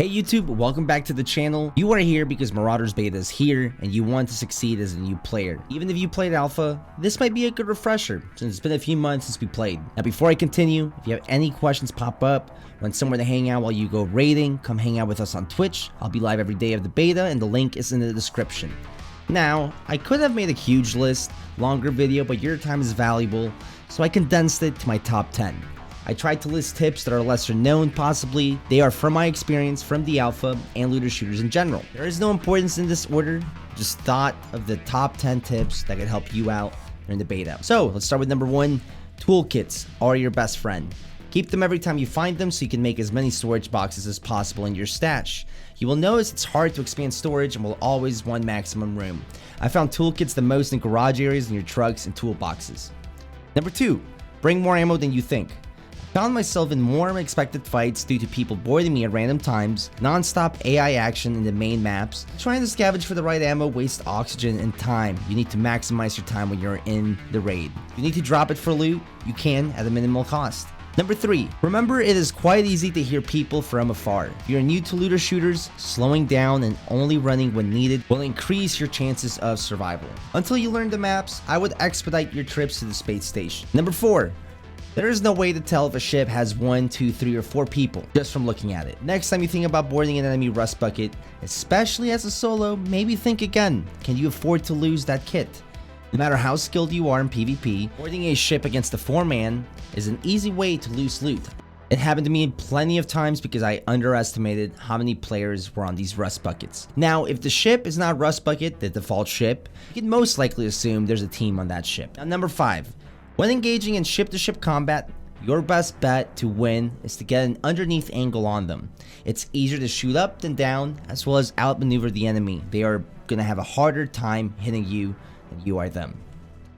Hey YouTube, welcome back to the channel. You are here because Marauders Beta is here and you want to succeed as a new player. Even if you played Alpha, this might be a good refresher since it's been a few months since we played. Now before I continue, if you have any questions pop up, want somewhere to hang out while you go raiding, come hang out with us on Twitch. I'll be live every day of the beta and the link is in the description. Now, I could have made a huge list, longer video, but your time is valuable, so I condensed it to my top 10. I tried to list tips that are lesser known possibly. They are from my experience from the alpha and looter shooters in general. There is no importance in this order, just thought of the top 10 tips that could help you out during the beta. So let's start with number 1, toolkits are your best friend. Keep them every time you find them so you can make as many storage boxes as possible in your stash. You will notice it's hard to expand storage and will always want maximum room. I found toolkits the most in garage areas in your trucks and toolboxes. Number 2, bring more ammo than you think. Found myself in more unexpected fights due to people boarding me at random times, non-stop AI action in the main maps. Trying to scavenge for the right ammo wastes oxygen and time. You need to maximize your time when you're in the raid. If you need to drop it for loot, you can at a minimal cost. Number 3, remember it is quite easy to hear people from afar. If you're new to looter shooters, slowing down and only running when needed will increase your chances of survival. Until you learn the maps, I would expedite your trips to the space station. Number 4, there is no way to tell if a ship has 1, 2, 3, or 4 people just from looking at it. Next time you think about boarding an enemy rust bucket, especially as a solo, maybe think again. Can you afford to lose that kit? No matter how skilled you are in PvP, boarding a ship against a 4-man is an easy way to lose loot. It happened to me plenty of times because I underestimated how many players were on these rust buckets. Now, if the ship is not rust bucket, the default ship, you can most likely assume there's a team on that ship. Now, number 5. When engaging in ship-to-ship combat, your best bet to win is to get an underneath angle on them. It's easier to shoot up than down, as well as outmaneuver the enemy. They are going to have a harder time hitting you than you are them.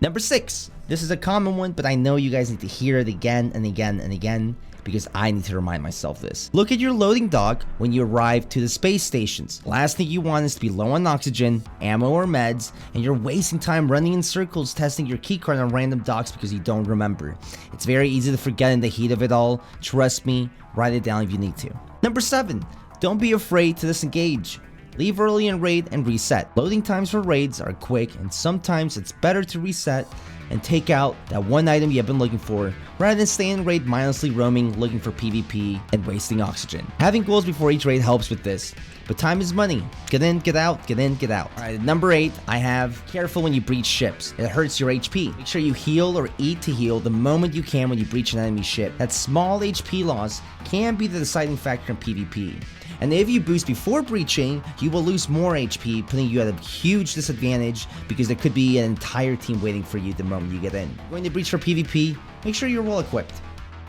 Number 6. This is a common one, but I know you guys need to hear it again and again and again because I need to remind myself this. Look at your loading dock when you arrive to the space stations. Last thing you want is to be low on oxygen, ammo, or meds, and you're wasting time running in circles testing your keycard on random docks because you don't remember. It's very easy to forget in the heat of it all. Trust me, write it down if you need to. Number 7, don't be afraid to disengage. Leave early in raid and reset. Loading times for raids are quick and sometimes it's better to reset and take out that one item you have been looking for rather than stay in raid mindlessly roaming looking for PvP and wasting oxygen. Having goals before each raid helps with this, but time is money. Get in, get out, get in, get out. Alright, number 8, I have careful when you breach ships. It hurts your HP. Make sure you heal or eat to heal the moment you can when you breach an enemy ship. That small HP loss can be the deciding factor in PvP. And if you boost before breaching, you will lose more HP, putting you at a huge disadvantage because there could be an entire team waiting for you the moment you get in. Going to breach for PvP, make sure you're well equipped.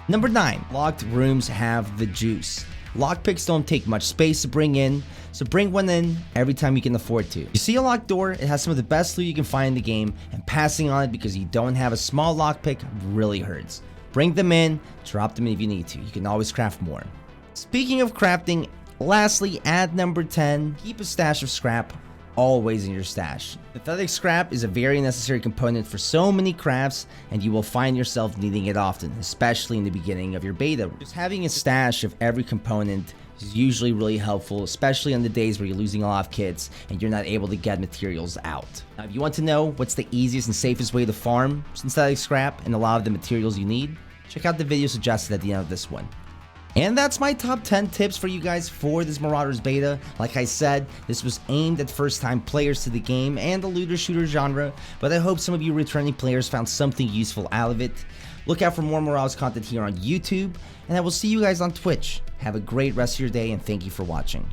Number 9, locked rooms have the juice. Lockpicks don't take much space to bring in, so bring one in every time you can afford to. You see a locked door, it has some of the best loot you can find in the game, and passing on it because you don't have a small lockpick really hurts. Bring them in, drop them in if you need to. You can always craft more. Speaking of crafting, lastly, at number 10, keep a stash of scrap always in your stash. Pathetic scrap is a very necessary component for so many crafts and you will find yourself needing it often, especially in the beginning of your beta. Just having a stash of every component is usually really helpful, especially on the days where you're losing a lot of kits and you're not able to get materials out. Now, if you want to know what's the easiest and safest way to farm synthetic scrap and a lot of the materials you need, check out the video suggested at the end of this one. And that's my top 10 tips for you guys for this Marauders beta. Like I said, this was aimed at first-time players to the game and the looter shooter genre, but I hope some of you returning players found something useful out of it. Look out for more Marauders content here on YouTube, and I will see you guys on Twitch. Have a great rest of your day, and thank you for watching.